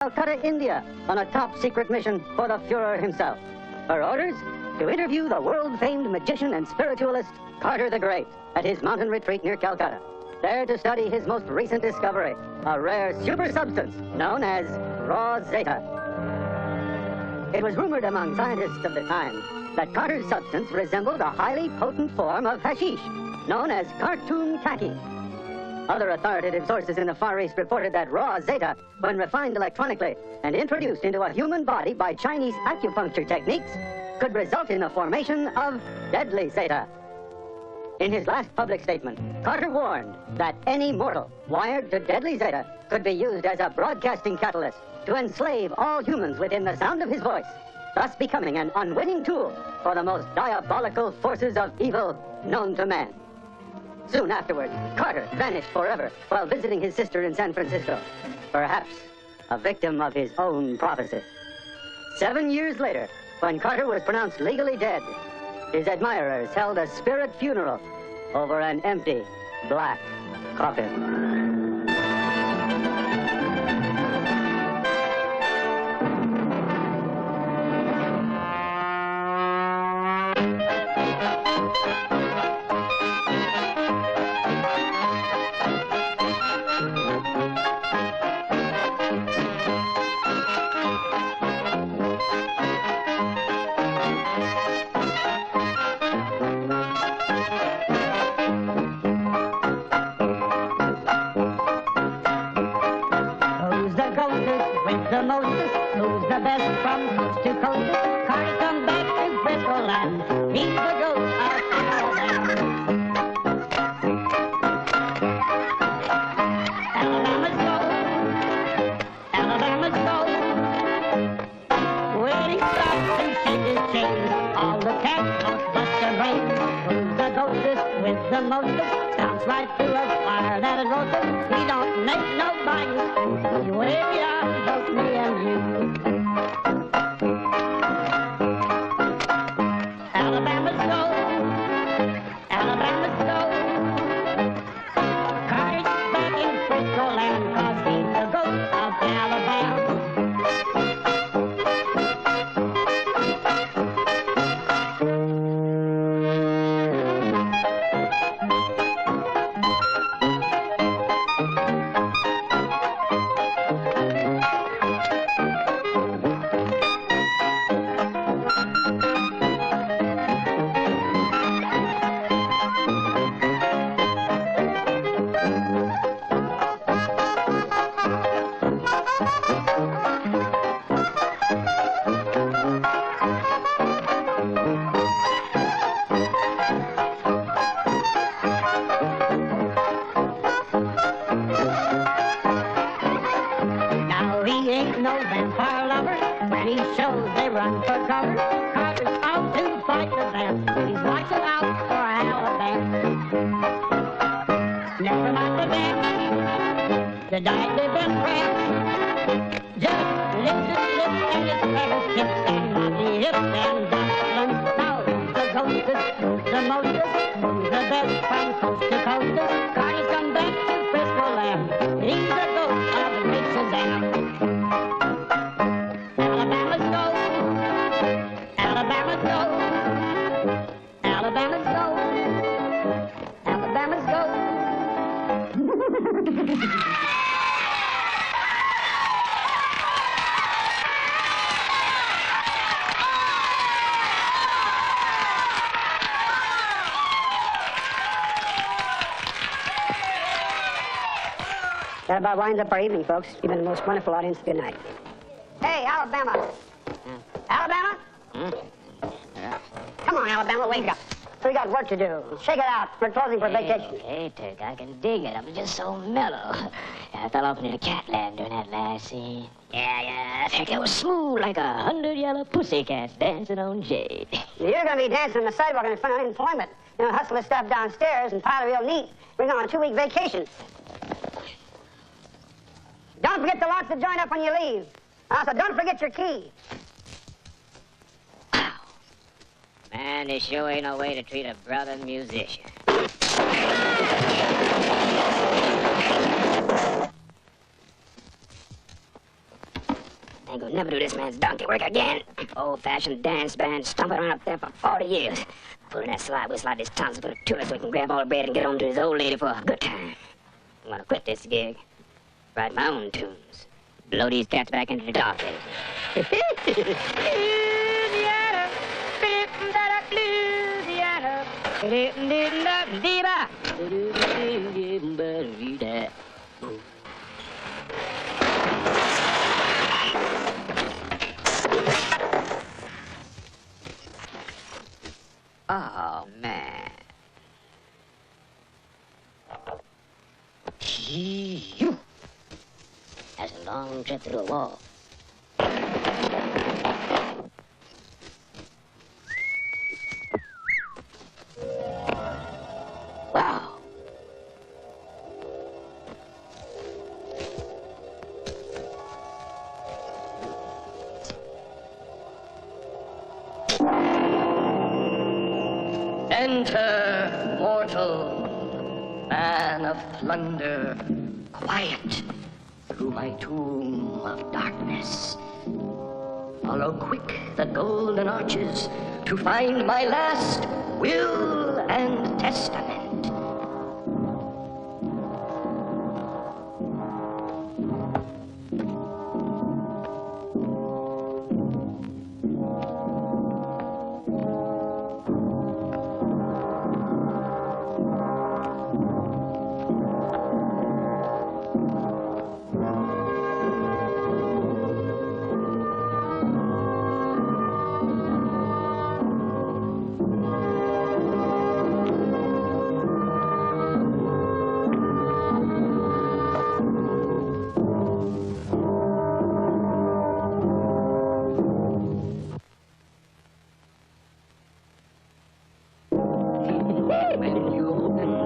Calcutta, India, on a top-secret mission for the Fuhrer himself. Her orders? To interview the world-famed magician and spiritualist Carter the Great at his mountain retreat near Calcutta. There to study his most recent discovery, a rare super substance known as raw zeta. It was rumored among scientists of the time that Carter's substance resembled a highly potent form of hashish, known as cartoon tacky. Other authoritative sources in the Far East reported that raw zeta, when refined electronically and introduced into a human body by Chinese acupuncture techniques, could result in the formation of deadly zeta. In his last public statement, Carter warned that any mortal wired to deadly zeta could be used as a broadcasting catalyst to enslave all humans within the sound of his voice, thus becoming an unwitting tool for the most diabolical forces of evil known to man. Soon afterward, Carter vanished forever while visiting his sister in San Francisco, perhaps a victim of his own prophecy. 7 years later, when Carter was pronounced legally dead, his admirers held a spirit funeral over an empty, black coffin. Who's the best from coast to coast? Carter come back to Bristol land. He's the ghost of Alabama. Alabama's gold. Alabama's gold. When he stops and shakes his chain, all the cats must bust their brains. Who's the ghostest with the mostest? Stomps right through a fire that is roasted. He don't make nobody. He's way beyond both me and you. Alabama's gold. Alabama's gold. Carter's back in Frisco land, 'cause he's the ghost of Alabama. The diet they've been cramped. Just lift and its feathers tips and knobby hips and dumplings. Now who's the ghostest? Who's the mostest? Who's the best from coast to coast? Carter's come back to Frisco land. He's the ghost of the great Shazam. Alabama's gold. Alabama's gold. Alabama's gold. Alabama's gold. That about winds up our evening, folks. You've been the most wonderful audience. Good night. Hey, Alabama. Alabama? Yeah. Come on, Alabama, wake up. We got work to do. Shake it out. We're closing for vacation. Hey, Turk, I can dig it. I'm just so mellow. I fell off into Catland during that last scene. Yeah. It was smooth like 100 yellow pussycats dancing on jade. You're going to be dancing on the sidewalk in front of unemployment. You know, hustle the stuff downstairs and pile it real neat. We're going on a 2-week vacation. Don't forget to lock the joint up when you leave. Also, don't forget your key. Man, there sure ain't no way to treat a brother musician. Ain't gonna never do this man's donkey work again. Old-fashioned dance band stomping around up there for 40 years. Pulling that slide whistle out his tonsils for the tuna so he can grab all the bread and get home to his old lady for a good time. I'm gonna quit this gig. Write my own tunes. Blow these cats back into the dark ages. Oh, man. Phew. That's a long trip through a wall. Wow. Enter, mortal, man of plunder, quiet through my tomb of darkness. Follow quick the golden arches to find my last will and testament.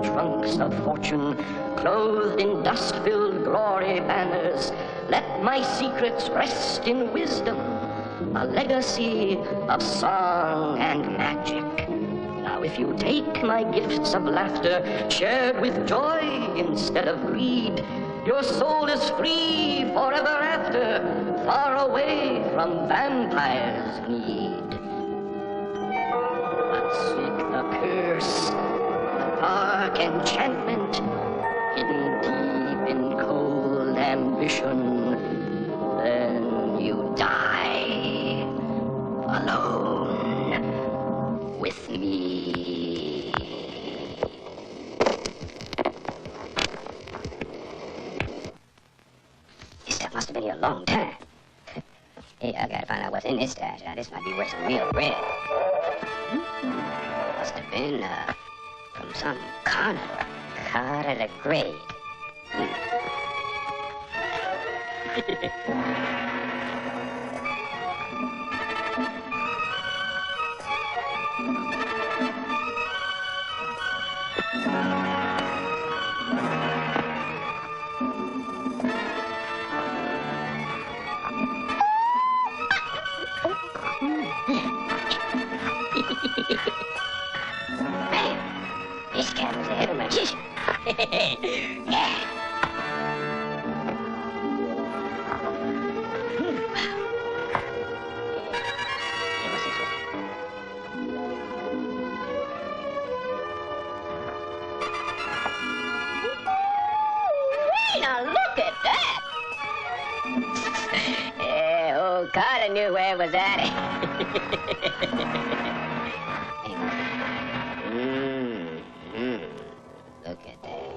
Trunks of fortune, clothed in dust-filled glory banners, let my secrets rest in wisdom, a legacy of song and magic. Now if you take my gifts of laughter, shared with joy instead of greed, your soul is free forever after, far away from vampires' need. But seek the curse, dark enchantment, hidden deep in cold ambition. Then you die alone with me. This stuff must have been here a long time. Hey, I gotta find out what's in this stash. Now, this might be worth some real bread. Must have been, from some carnivore. Carter the Great. This cat was a hell of a magician. Yeah. What's this one? Now look at that. Yeah, old Carter knew where it was at. Look at that.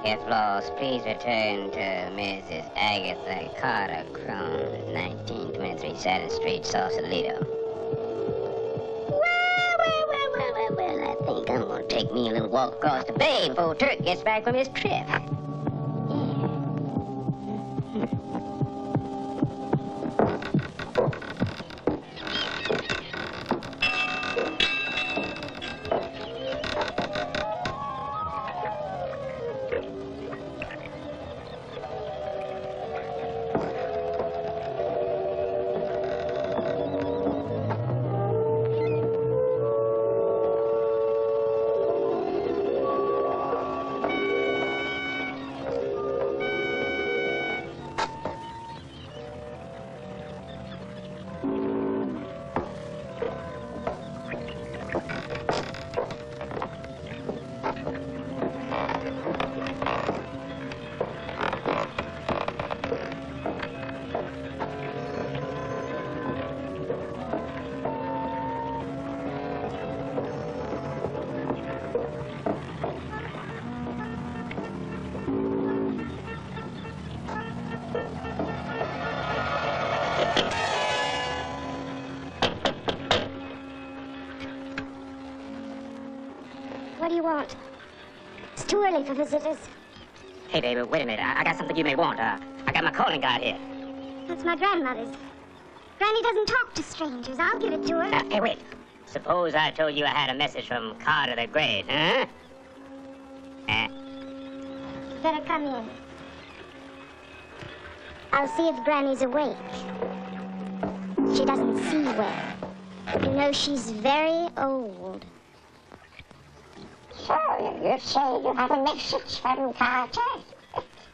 If Laws, please return to Mrs. Agatha Carter Crone, 1923 Saturn Street, Sausalito. Well, I think I'm gonna take me a little walk across the bay before Turk gets back from his trip. want. It's too early for visitors. Hey, baby, wait a minute. I got something you may want. I got my calling card here. That's my grandmother's. Granny doesn't talk to strangers. I'll give it to her. Hey, wait. Suppose I told you I had a message from Carter the Great, huh? Better come in. I'll see if Granny's awake. She doesn't see well. You know, she's very old. So, you say you have a message from Carter?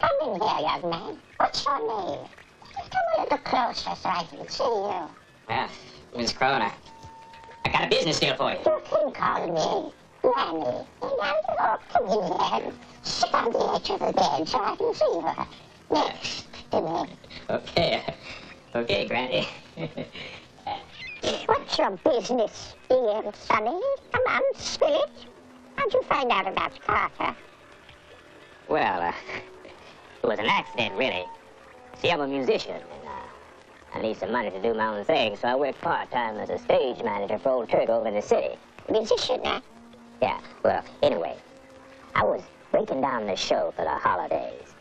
Come in here, young man. What's your name? Come a little closer so I can see you. Well, Miss Crone, I got a business deal for you. You can call me Granny. And I'll come in here and sit on the edge of the bed so I can see her. Next to me. Okay, Granny. What's your business, dear Sonny? Come on, spill it. How'd you find out about Carter? Well, it was an accident, really. See, I'm a musician, and I need some money to do my own thing, so I work part-time as a stage manager for Old Turk over in the city. Musician, huh? Yeah, well, anyway, I was breaking down the show for the holidays,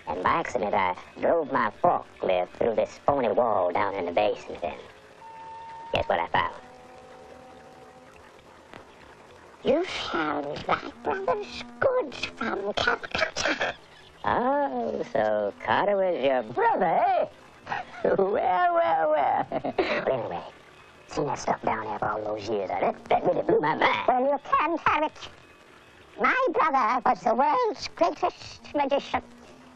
and by accident I drove my forklift through this phony wall down in the basement, and guess what I found? You found my brother's goods from Calcutta. Oh, so Carter was your brother, eh? Well. But anyway, seen that stuff down there for all those years. That really blew my mind. Well, you can't have it. My brother was the world's greatest magician.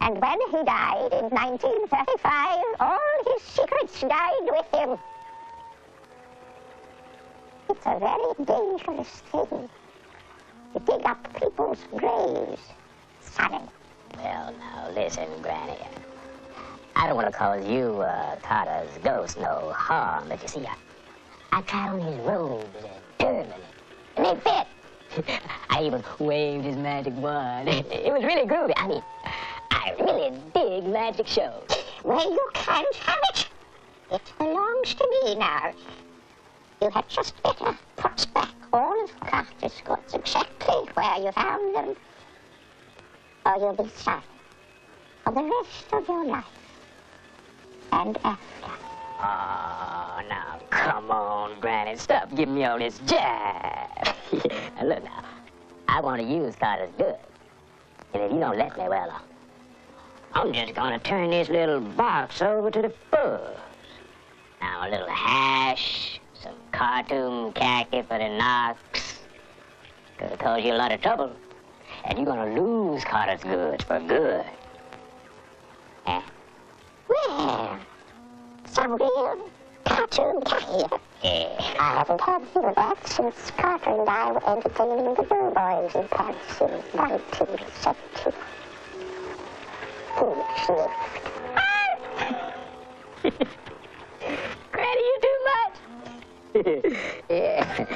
And when he died in 1935, all his secrets died with him. It's a very dangerous thing to dig up people's graves, Sonny. Well, now, listen, Granny. I don't want to cause you, Carter's ghost, no harm, but you see, I tried on his robes and turban, and they fit. I even waved his magic wand. It was really groovy. I mean, I really dig magic shows. Well, you can't have it. It belongs to me now. You had just better put back all of Carter's goods exactly where you found them, or you'll be sorry for the rest of your life and after. Oh, now, come on, Granny. Stop giving me all this jive. Now, look now. I want to use Carter's goods. And if you don't let me, well, I'm just going to turn this little box over to the fuzz. Now, a little hash, some cartoon khaki for the knocks. Could cause you a lot of trouble. And you're going to lose Carter's goods for good. Eh? Well, some real cartoon khaki. Yeah. I haven't had feel that since Carter and I were entertaining the Blue Boys in Paris in 1970. Who sniffed? Granny, you too much. Yeah.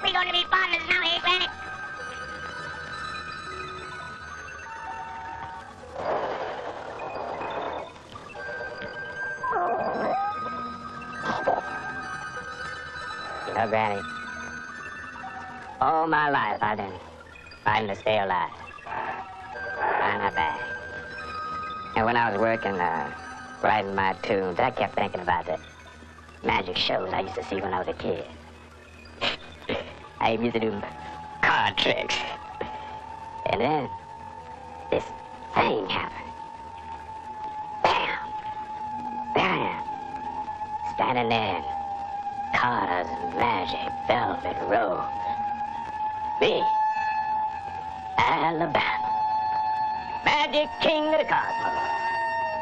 We're going to be partners now, eh, Granny? You know, Granny, all my life I've been fighting to stay alive. Find my bag. And when I was working, writing my tunes, I kept thinking about the magic shows I used to see when I was a kid. I used to do card tricks. And then this thing happened. Bam! There I am, standing there in Carter's magic velvet robe. Me, Alabama, magic king of the cosmos.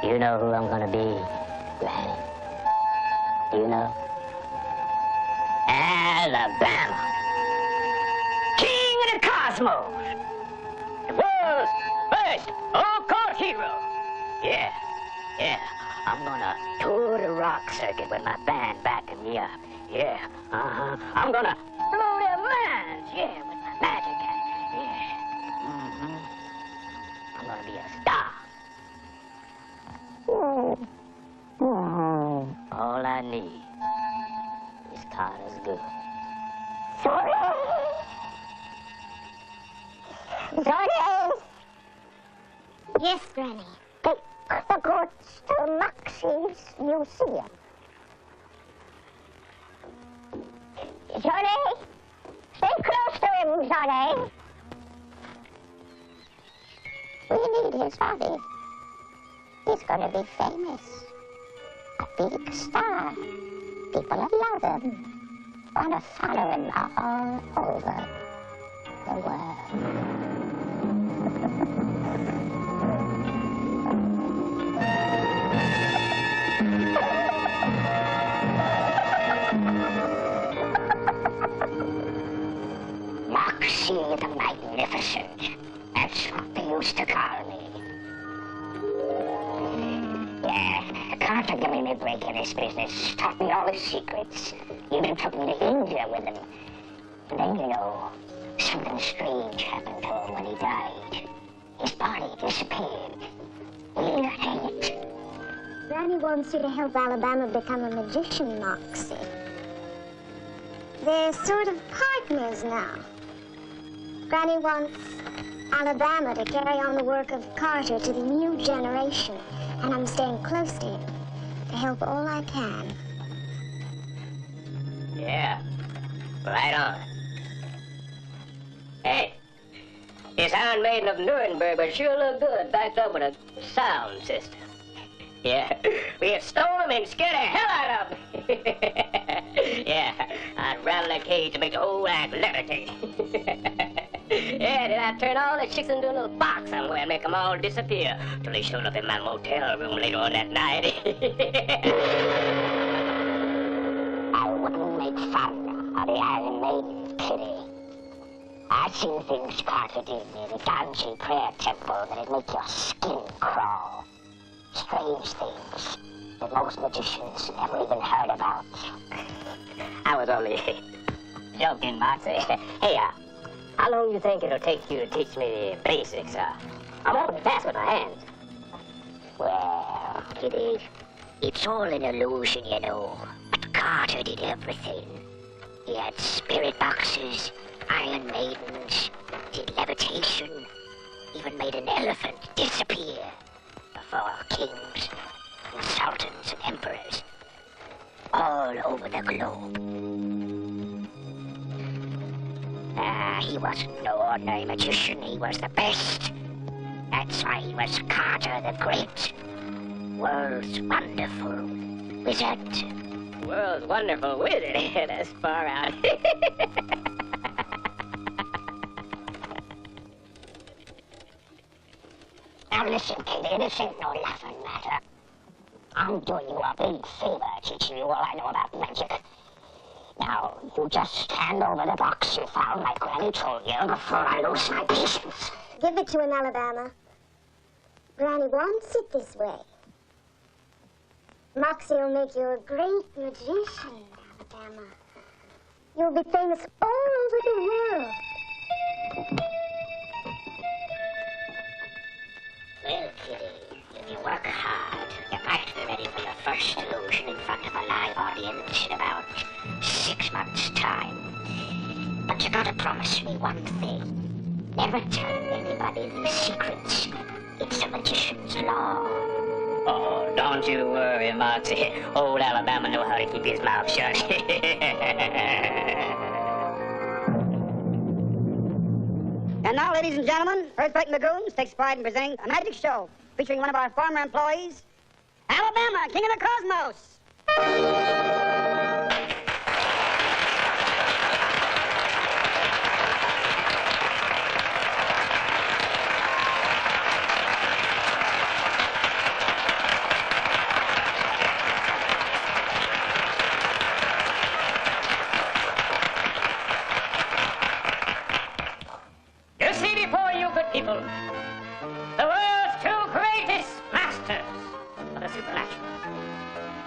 You know who I'm gonna be, Granny? Do you know? Alabama, king of the cosmos. The world's first all-court hero. Yeah. I'm gonna tour the rock circuit with my band backing me up. Yeah, I'm gonna blow their minds. Yeah, with my magic act. Yeah. I'm gonna be a star. knee. Miss Carter's good. Johnny! Johnny! Yes, Granny. Take the goods to Moxie's museum. Johnny! Stay close to him, Johnny! We need his body. He's gonna be famous. A big star. People will love him. Wanna follow him all over the world. Moxie the Magnificent. That's what they used to call me. Yeah, Carter giving me a break in this business. Taught me all his secrets. Even took me to India with him. And then, you know, something strange happened to him when he died. His body disappeared. We'll hang it. Granny wants you to help Alabama become a magician, Moxie. They're sort of partners now. Granny wants Alabama to carry on the work of Carter to the new generation, and I'm staying close to him to help all I can. Yeah, right on. Hey, this Iron Maiden of Nuremberg would sure look good backed up with a sound system. Yeah, we'd stone them and scare the hell out of them. Yeah, I'd rattle the cage to make the whole act levitate. Yeah, then I'd turn all the chicks into a little box somewhere and make them all disappear till they showed up in my motel room later on that night. I wouldn't make fun of the Iron Maiden's pity. I've seen things Carter did near the Ganji prayer temple that'd make your skin crawl. Strange things that most magicians never even heard about. I was only joking, Moxie. Hey, how long do you think it'll take you to teach me the basics? I'm awfully fast with my hands. Well, Kitty, it's all an illusion, you know. But Carter did everything. He had spirit boxes, Iron Maidens, did levitation, even made an elephant disappear before kings and sultans and emperors all over the globe. He wasn't no ordinary magician. He was the best. That's why he was Carter the Great. World's wonderful wizard. World's wonderful wizard. That's far out. Now listen, Kitty, this ain't no laughing matter. I'm doing you a big favor teaching you all I know about magic. Now, you just hand over the box you found like Granny told you before I lose my patience. Give it to him, Alabama. Granny wants it this way. Moxie will make you a great magician, Alabama. You'll be famous all over the world. Well, Kitty, if you work hard, you might be ready for your first illusion in front of a live audience in about 6 months' time. But you gotta promise me one thing. Never tell anybody these secrets. It's a magician's law. Oh, don't you worry, Moxie. Old Alabama knows how to keep his mouth shut. And now, ladies and gentlemen, Earthquake Lagoons takes pride in presenting a magic show featuring one of our former employees, Alabama, King of the Cosmos. You see before you, good people, the world's two greatest masters of the supernatural.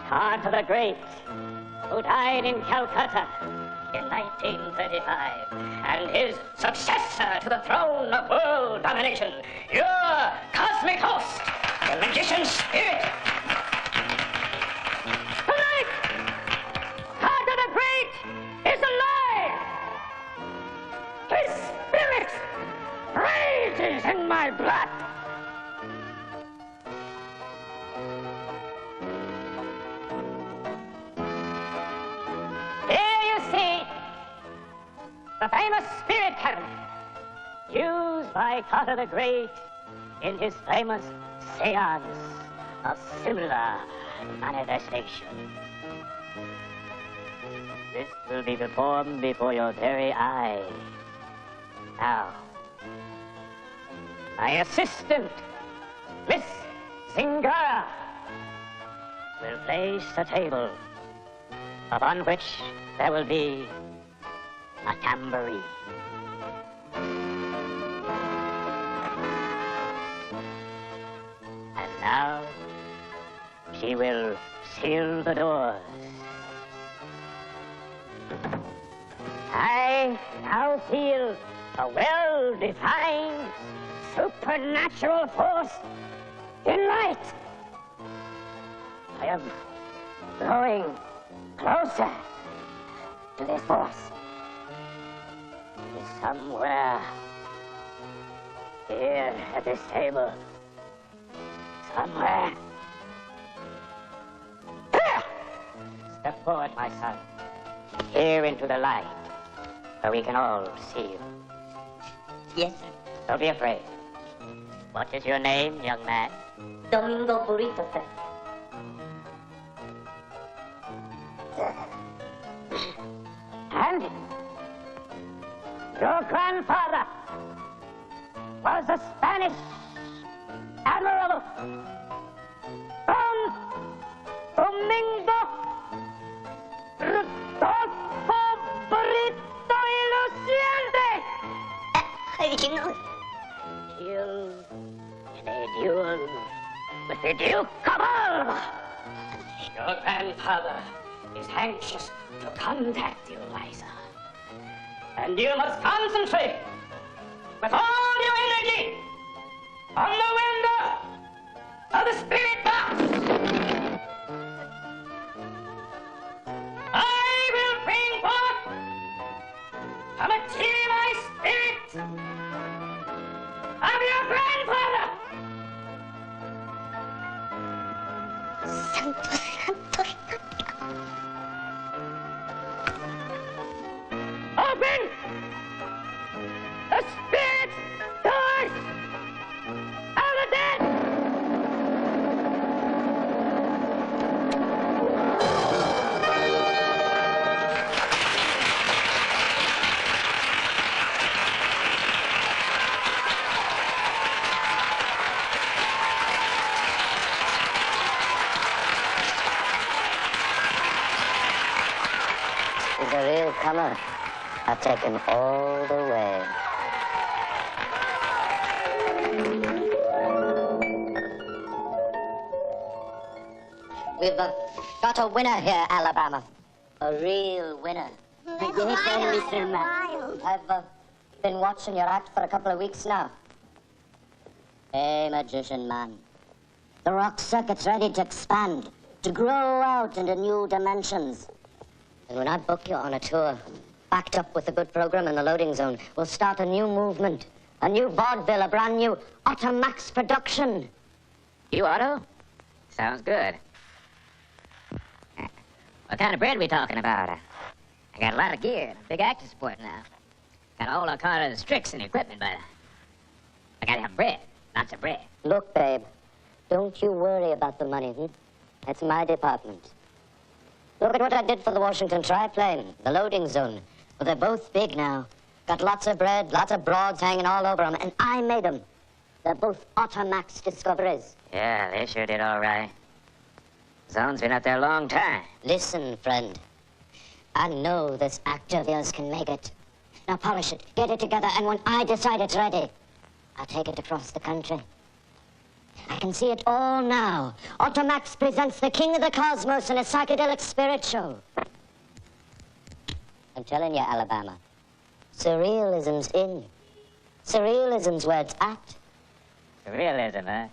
Carter the Great, who died in Calcutta in 1935, and his successor to the throne of world domination, your cosmic host, the magician spirit. Tonight, The spirit rages in my blood. Here you see the famous spirit cabinet used by Carter the Great in his famous seance of similar manifestation. This will be performed before your very eyes. Now, my assistant, Miss Zingara, will place a table upon which there will be a tambourine. And now, she will seal the doors. I now feel a well-defined supernatural force in light. I am growing closer to this force. It is somewhere here at this table. Somewhere. Here! Step forward, my son. Here into the light, where we can all see you. Yes, sir. Don't be afraid. What is your name, young man? Domingo Burrito, sir. And your grandfather was a Spanish admiral, Don Domingo Rodolfo Burrito y How did you know? Killed in a duel with the Duke of Alva. Your grandfather is anxious to contact you, Liza. And you must concentrate with all your energy on the window of the spirit box. I will bring forth a materialized spirit of your grandfather. Santo, santo, santo. Open the spirit doors of the dead. He's a real comer. I'll take him all the way. We've got a winner here, Alabama. A real winner. Mr. Miles. I've been watching your act for a couple of weeks now. Hey, magician man. The rock circuit's ready to expand, to grow out into new dimensions. And when I book you on a tour, backed up with a good program in the loading zone, we'll start a new movement, a new vaudeville, a brand new Ottomax production. You, Otto? Sounds good. What kind of bread we talking about? I got a lot of gear and a big actor support now. Got all of Carter's tricks and equipment, but I gotta have bread. Lots of bread. Look, babe, don't you worry about the money, That's my department. Look at what I did for the Washington triplane, the loading zone. Well, they're both big now. Got lots of bread, lots of broads hanging all over them, and I made them. They're both Ottomax discoveries. Yeah, they sure did all right. Zone's been up there a long time. Listen, friend. I know this actor of yours can make it. Now polish it, get it together, and when I decide it's ready, I'll take it across the country. I can see it all now. Ottomax presents the King of the Cosmos in a psychedelic spirit show. I'm telling you, Alabama, surrealism's in. Surrealism's where it's at. Realism, huh?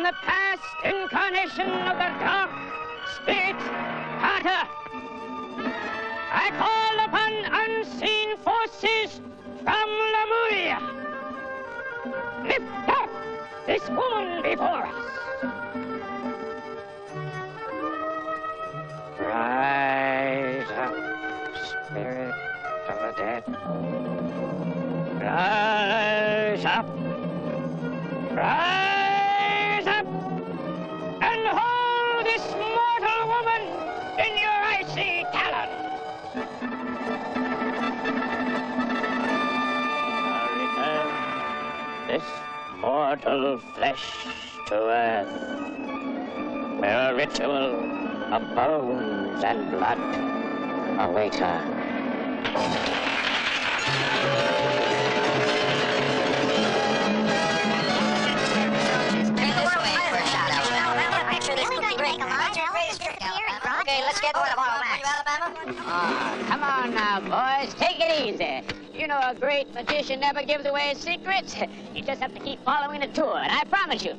the past incarnation of the dark spirit, Carter. I call upon unseen forces from Lemuria. Lift up this woman before us. Rise up, spirit of the dead. Rise up. Rise up and hold this mortal woman in your icy talons. Return this mortal flesh to earth, where a ritual of bones and blood await her. Okay, let's get one of our Max. Come on now, boys. Take it easy. You know a great magician never gives away his secrets. You just have to keep following the tour, and I promise you,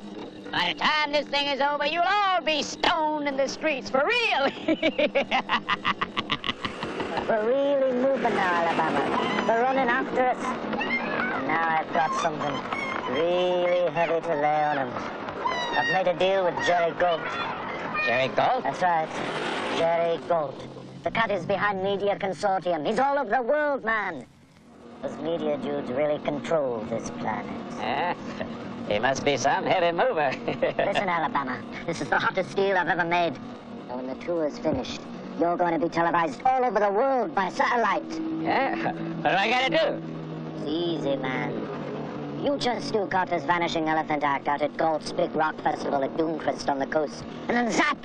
by the time this thing is over, you'll all be stoned in the streets for real. We're really moving now, Alabama. They're running after us. And now I've got something really heavy to lay on them. I've made a deal with Jerry Gold. Jerry Gold? That's right. Jerry Gold. The cat is behind Media Consortium. He's all over the world, man. Those media dudes really control this planet. He must be some heavy mover. Listen, Alabama. This is the hottest deal I've ever made. Now, when the tour's finished, you're going to be televised all over the world by satellite. Yeah? What do I gotta do? It's easy, man. You just do Carter's Vanishing Elephant act out at Galt's big rock festival at Doomcrest on the coast. And then zap!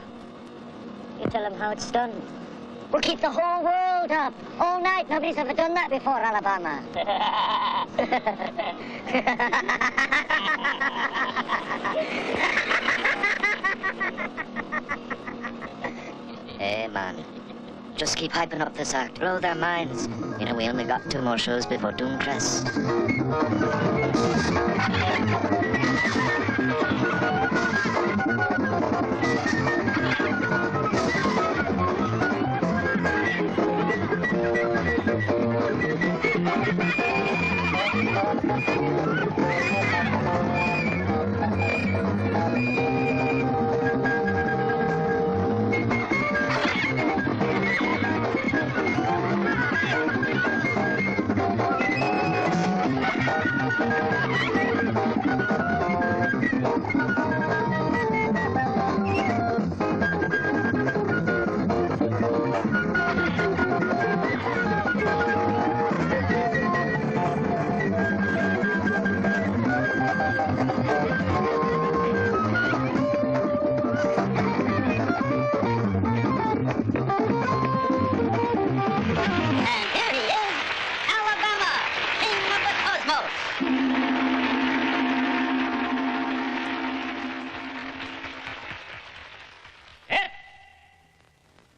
You tell them how it's done. We'll keep the whole world up. All night. Nobody's ever done that before, Alabama. Hey, man. Just keep hyping up this act. Blow their minds. You know, we only got 2 more shows before Doomcrest.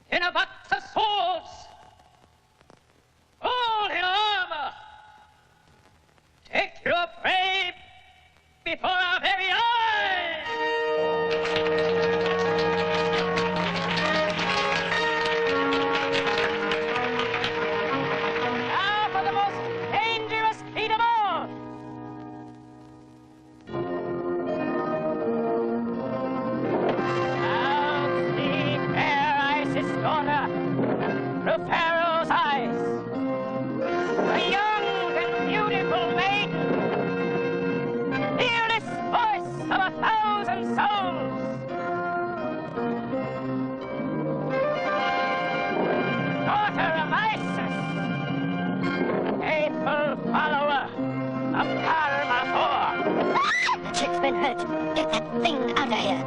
In a box of swords, all in armor, take your prey before our very eyes. Now for the most dangerous feat of all. Now see fair Isis' daughter through Pharaoh's eyes. A young and beautiful maiden, fearless voice of 1,000 souls. Daughter of Isis, faithful follower of Kar-Mahor. The chick's been hurt. Get that thing out of here.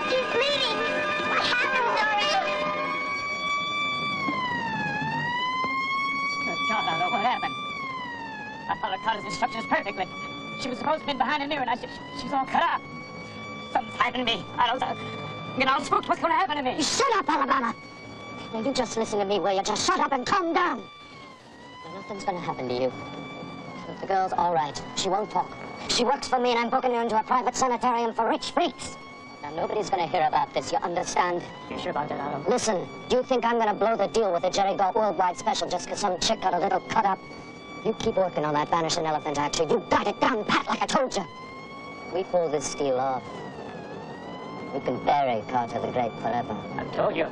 He's bleeding. What happened, Zora? know what happened. I followed Carter's instructions perfectly. She was supposed to be behind a mirror, and she's all cut up. Something's happening to me. I don't know. I'm getting all spooked. What's going to happen to me? You shut up, Alabama. Now, you just listen to me, will you? Just shut up and calm down. Now, nothing's going to happen to you. The girl's all right. She won't talk. She works for me, and I'm booking her into a private sanitarium for rich freaks. Now, nobody's going to hear about this, you understand? You sure about that, Otto? Listen, do you think I'm going to blow the deal with the Jerry Galt Worldwide Special just because some chick got a little cut up? You keep working on that vanishing elephant actor. You got it down pat like I told you. We pull this deal off. We can bury Carter the Great forever. I told you.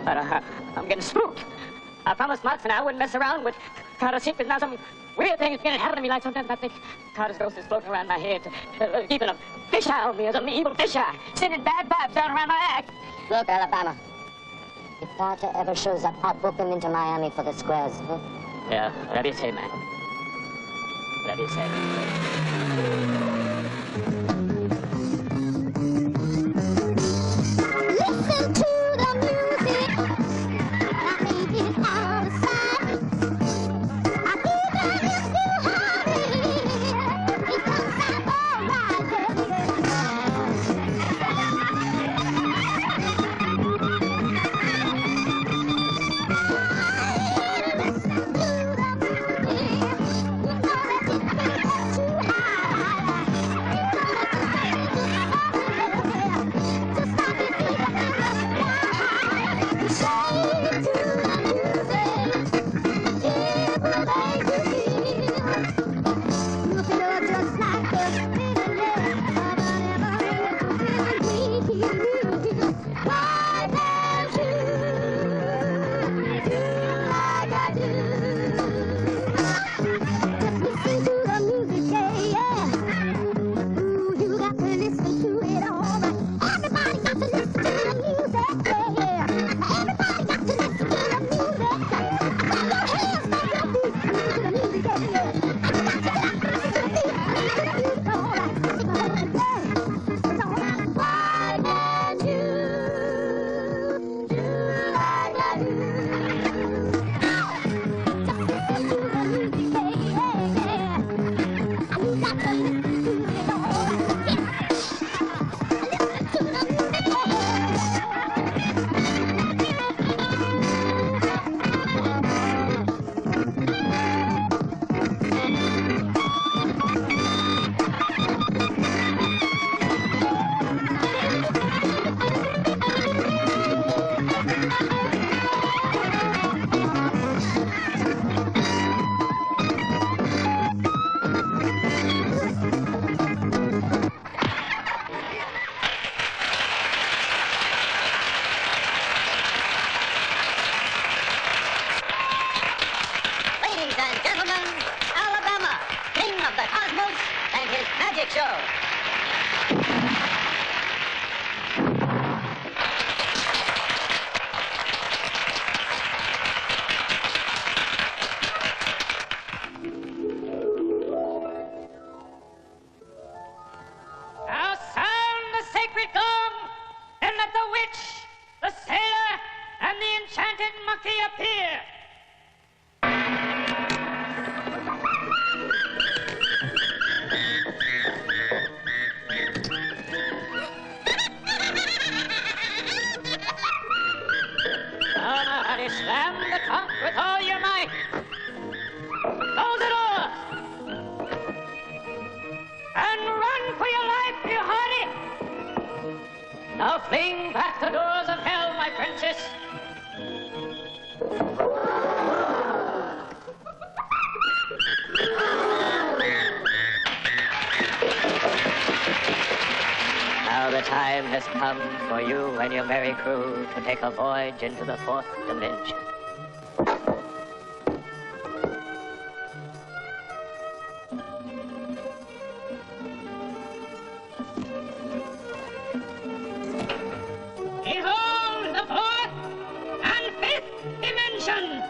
I'm getting spooked. I promised Max and I wouldn't mess around with Carter's secrets. Now some weird thing is going to happen to me. Like sometimes I think Carter's ghost is floating around my head, keeping a fish eye on me as an evil fish eye, sending bad vibes down around my act. Look, Alabama. If Carter ever shows up, I'll book him into Miami for the squares. Huh? Yeah, whatever you say, man. Whatever you say. Listen to the music. I think it's out of sight. I think that it's too hard. It comes out all Now fling back the doors of hell, my princess. Now the time has come for you and your merry crew to take a voyage into the fourth dimension. Behold the fourth and fifth dimension!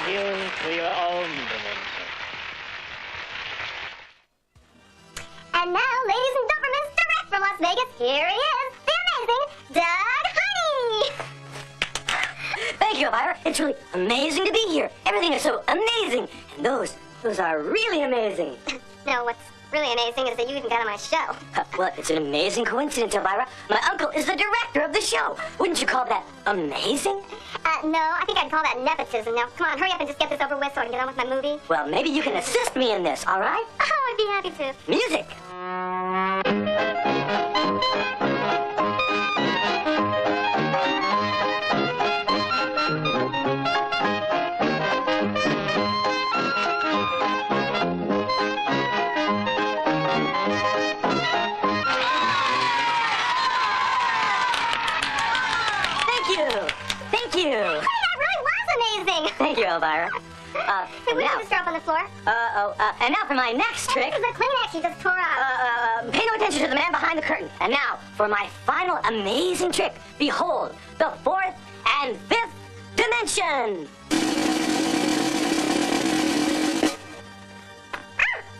appeal to your own dimension. And now, ladies and gentlemen, direct from Las Vegas, here he is, the amazing Doug Honey! Thank you, Elvira. It's really amazing to be here. Everything is so amazing. And those are really amazing. No, what's really amazing is that you even got on my show. Well, it's an amazing coincidence, Elvira. My uncle is the director of the show. Wouldn't you call that amazing? No, I think I'd call that nepotism. Now, come on, hurry up and just get this over with so I can get on with my movie. Well, maybe you can assist me in this, all right? Oh, I'd be happy to. Music. Thank you. Hey, that really was amazing. Thank you, Elvira. Hey, we can just drop on the floor. And now for my next trick. The Kleenex you just tore out. Pay no attention to the man behind the curtain. And now for my final amazing trick. Behold, the fourth and fifth dimension.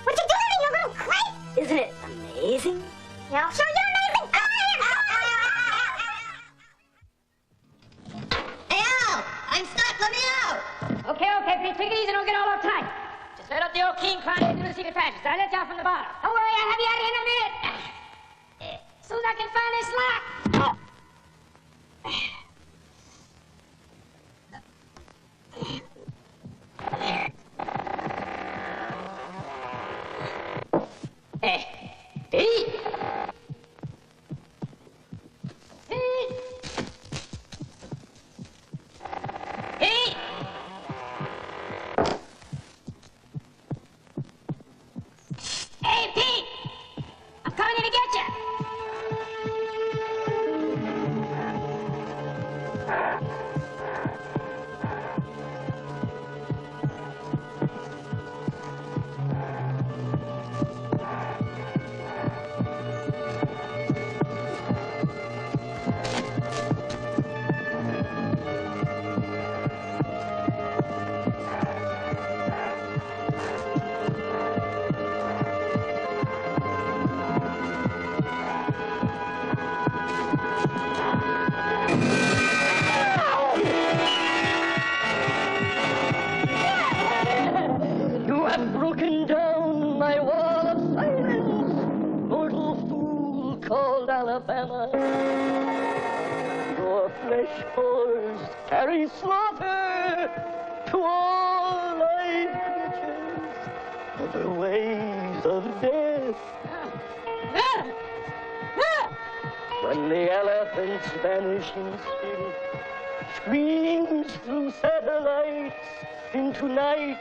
What'd you do to me, you little creep? Isn't it amazing? Yeah, I'll show you amazing. Hey, Al! I'm stuck. Let me out! Okay, Pete, take it easy, don't get all uptight. Just let up the old king climb into the secret passage. I'll let you out from the bottom. Don't worry, I'll have you out in a minute. As soon as I can find this lock. Hey, Pete! Pete! Pete! Hey, Pete! I'm coming in to get you! You have broken down my wall of silence, mortal fool called Alabama. Your flesh pores carry slaughter to all live creatures of the ways of death. When the elephant's vanishing spirit screams through satellites into night,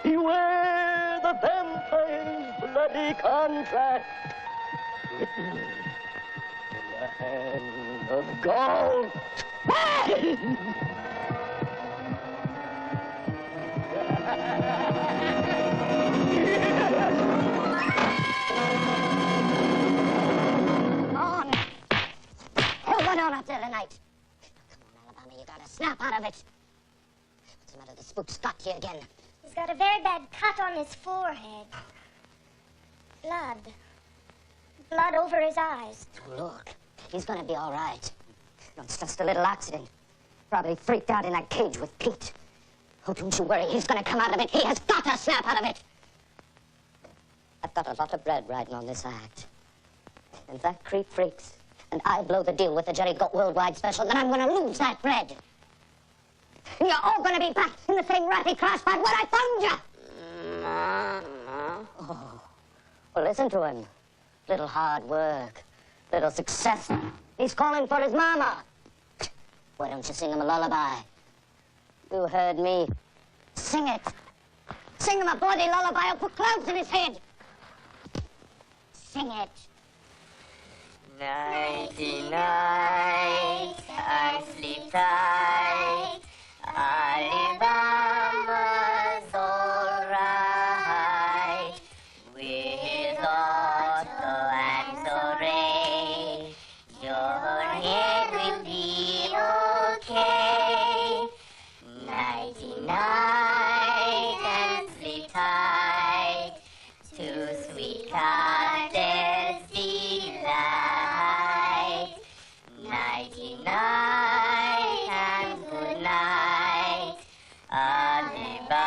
beware the vampire's bloody contract written in the hand of gold. Hold on up there tonight. Come on, Alabama, you gotta snap out of it. What's the matter? The spook's got you again. He's got a very bad cut on his forehead. Blood. Blood over his eyes. Look, he's gonna be all right. No, it's just a little accident. Probably freaked out in that cage with Pete. Oh, don't you worry. He's gonna come out of it. He has got to snap out of it. I've got a lot of bread riding on this act. And if that creep freaks, and I blow the deal with the Jerry Goat Worldwide Special, then I'm gonna lose that bread. And you're all gonna be back in the same ratty crash pad where I found you. Mama. Oh, well, listen to him. Little hard work, little success. He's calling for his mama. Why don't you sing him a lullaby? You heard me. Sing it. Sing him a bloody lullaby. I'll put clouds in his head. Sing it. Nighty night, I sleep tight. Alabama's all right. With Otto and Zoe, your head will be okay. Night Nighty night and sleep tight to sweet Carter's delight. Nighty night and good night, Alabama's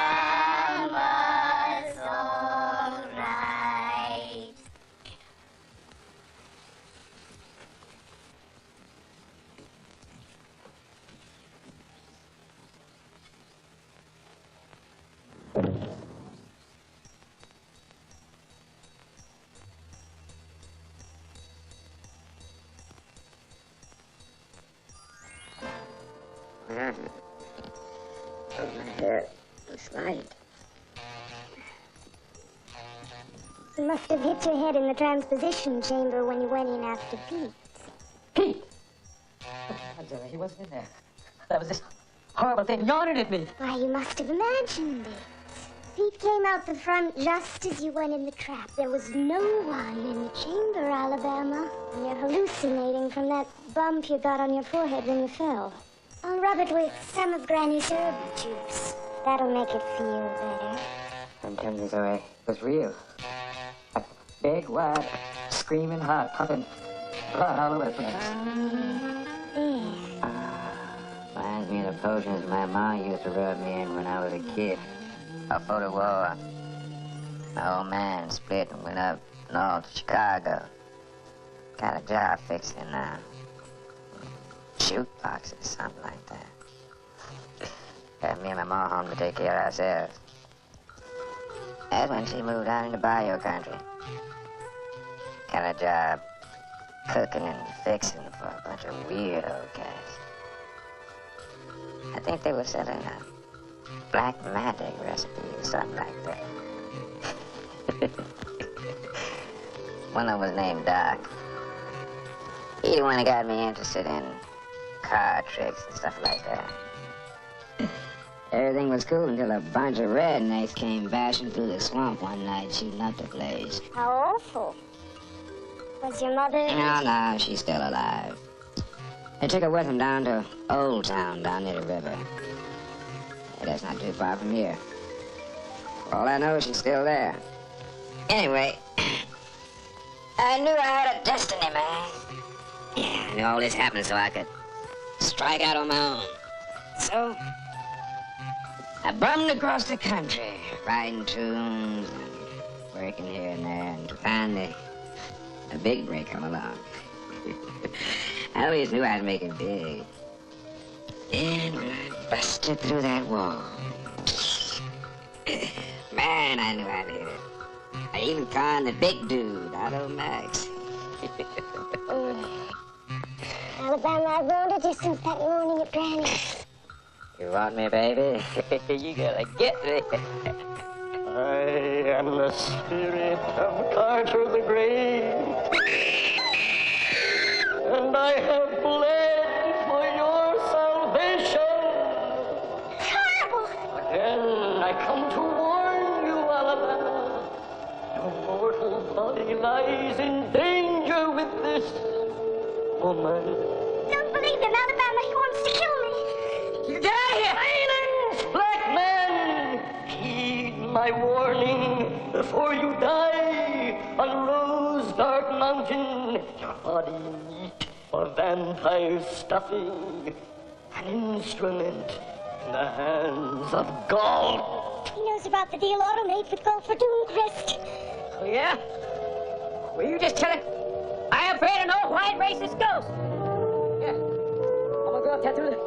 all right. It's light. You must have hit your head in the transposition chamber when you went in after Pete. Pete! He wasn't in there. That was this horrible thing yawning at me. Why, you must have imagined it. Pete came out the front just as you went in the trap. There was no one in the chamber, Alabama. And you're hallucinating from that bump you got on your forehead when you fell. I'll rub it with some of Granny's herb juice. That'll make it feel better. I'm telling you, Zoe, it was real. A big, wide, screaming heart pumping blood all over the place. Reminds me of the potions my mom used to rub me in when I was a kid. Before the war, my old man split and went up north to Chicago. Got a job fixing shoot boxes, something like that. Got me and my mom home to take care of ourselves. That's when she moved out into Bayou country. Got a job cooking and fixing for a bunch of weirdo guys. I think they were selling a black magic recipe or something like that. One of them was named Doc. He the one that got me interested in card tricks and stuff like that. Everything was cool until a bunch of rednecks came bashing through the swamp one night shooting up the place. How awful. Was your mother... No, she's still alive. They took her with them down to Old Town down near the river. That's not too far from here. For all I know, she's still there. Anyway, I knew I had a destiny, man. Yeah, I knew all this happened so I could strike out on my own. So, I bummed across the country, writing tunes and working here and there, and finally, a big break come along. I always knew I'd make it big. And when I busted through that wall, man, I knew I'd hit it. I even conned the big dude, Otto Max. Alabama, I've wanted you since that morning at Granny's. You want me, baby? You gotta get me. I am the spirit of Carter the Great, and I have bled for your salvation. It's horrible. Again, I come to warn you, Alabama. Your mortal body lies in danger with this woman. Don't believe him, Alabama. He wants to kill me. You get out of here! Silence, black man! Heed my warning before you die on Rose Dark Mountain. Your body meat for vampire stuffing. An instrument in the hands of Gault. He knows about the deal Otto made with Gault for Dooncrest. Oh, yeah? Will you just tell him I am afraid of no white racist ghost? Yeah. I'm gonna go up there through the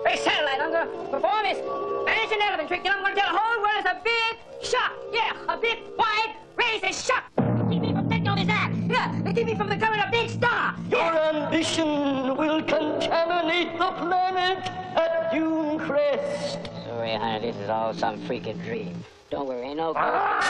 big satellite. I'm gonna perform his vanishing elephant trick. Then I'm gonna tell the whole world it's a big shock. Yeah, a big white racist shock. Keep me from taking on his act. Yeah, to keep me from becoming a big star. Your ambition will contaminate the planet at Dooncrest. Sorry, honey, this is all some freaking dream. Don't worry, ain't no ghost.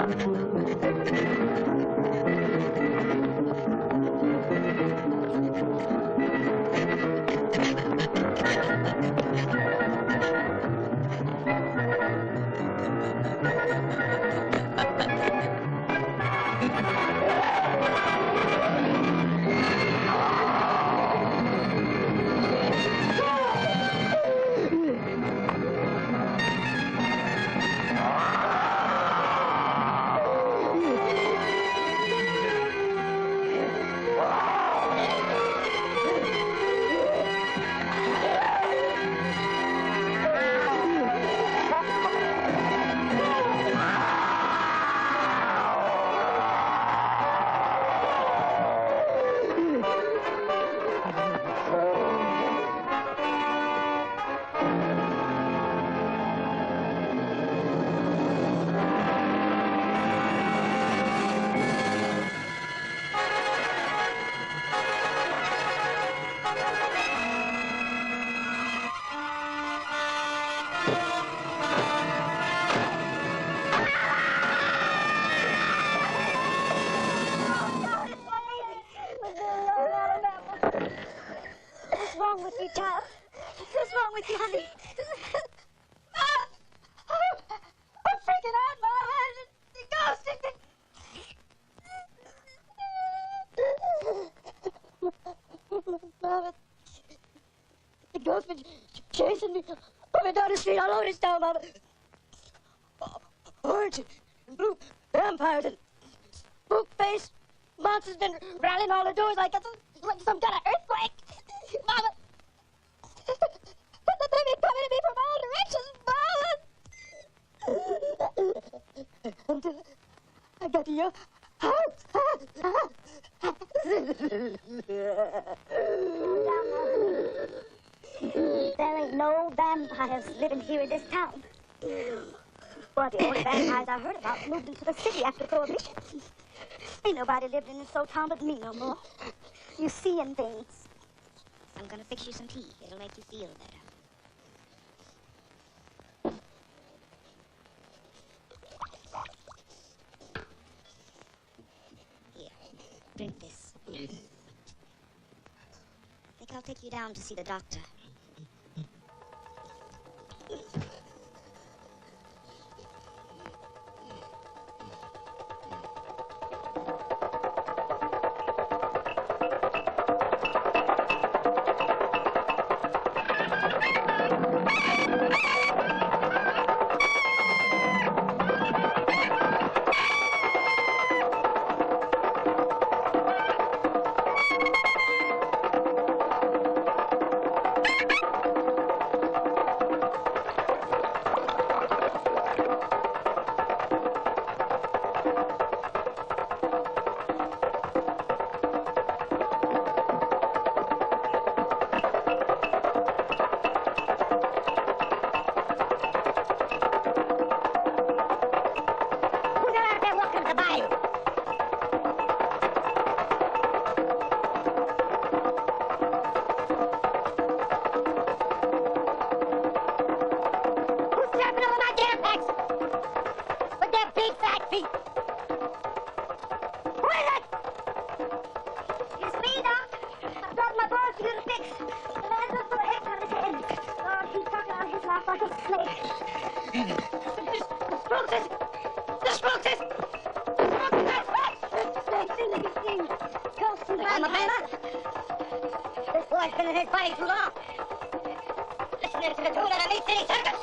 What's wrong with you, child? What's wrong with you, honey? I'm freaking out, Mom. The ghost. Mama, the ghost been chasing me up and down the street all over this town, Mama. Orange and blue vampires and spook-faced monsters been rattling all the doors like some kind of earthquake. Mama, they've been coming at me from all directions, Mama. Until I got to your house. There ain't no vampires living here in this town. Well, the only vampires I heard about moved into the city after Prohibition. Ain't nobody lived in this old town but me no more. You seeing things. I'm gonna fix you some tea. It'll make you feel better. Here, drink this. I think I'll take you down to see the doctor. This boy's been in his body too long. Listening to the tune of the Meat City Circus.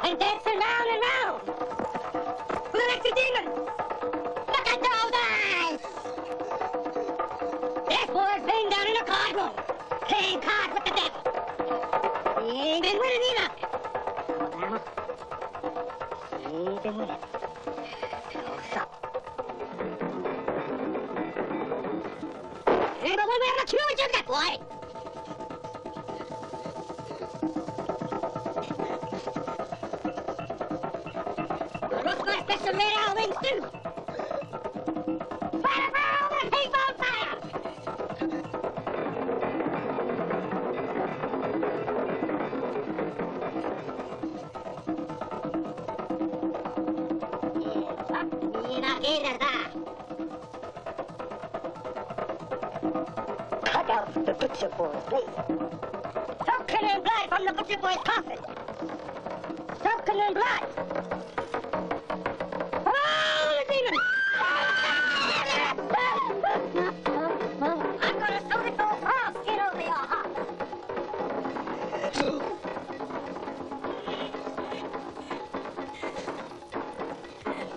And dancing round and round. With an extra demon. Look at those eyes. This boy's been down in a card room. Playing cards with the devil. He ain't been winning either. Alabama. He ain't been winning. Hey, but when we have a cue, it's that boy. The rough guy fixed some made out of wings, too. Fire, fire, the heap on fire! Yeah, Cut out the butcher boys, please. Stop killing blood from the butcher boy's coffin. Stop killing blood. Oh, the demon! I'm gonna sew the old frog skin over your heart.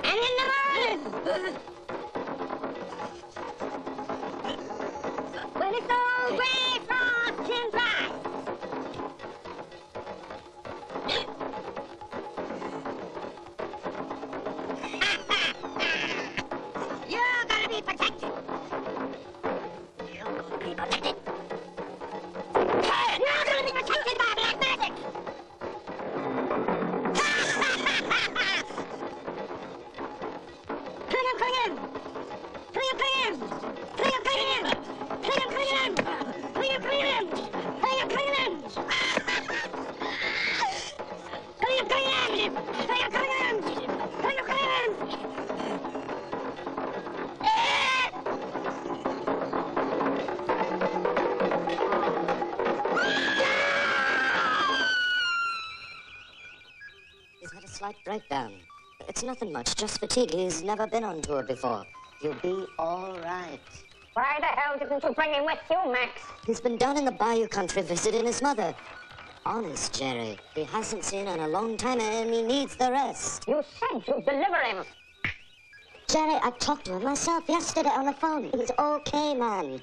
And in the morning, when it's all gray, frost, and dry, you're gonna be protected. You're gonna be protected. You're gonna be protected by black magic. Cling him, cling him. Cling him, cling him. Cling him, cling him. Cling him, cling him. Cling him, cling him. Cling him, cling him. Cling him, cling him. Cling him, cling him. Cling him, cling him. He's had a slight breakdown. It's nothing much, just fatigue. He's never been on tour before. You'll be all right. Why the hell didn't you bring him with you, Max? He's been down in the Bayou country visiting his mother. Honest, Jerry. He hasn't seen her in a long time and he needs the rest. You said you'd deliver him. Jerry, I talked to him myself yesterday on the phone. He's okay, man.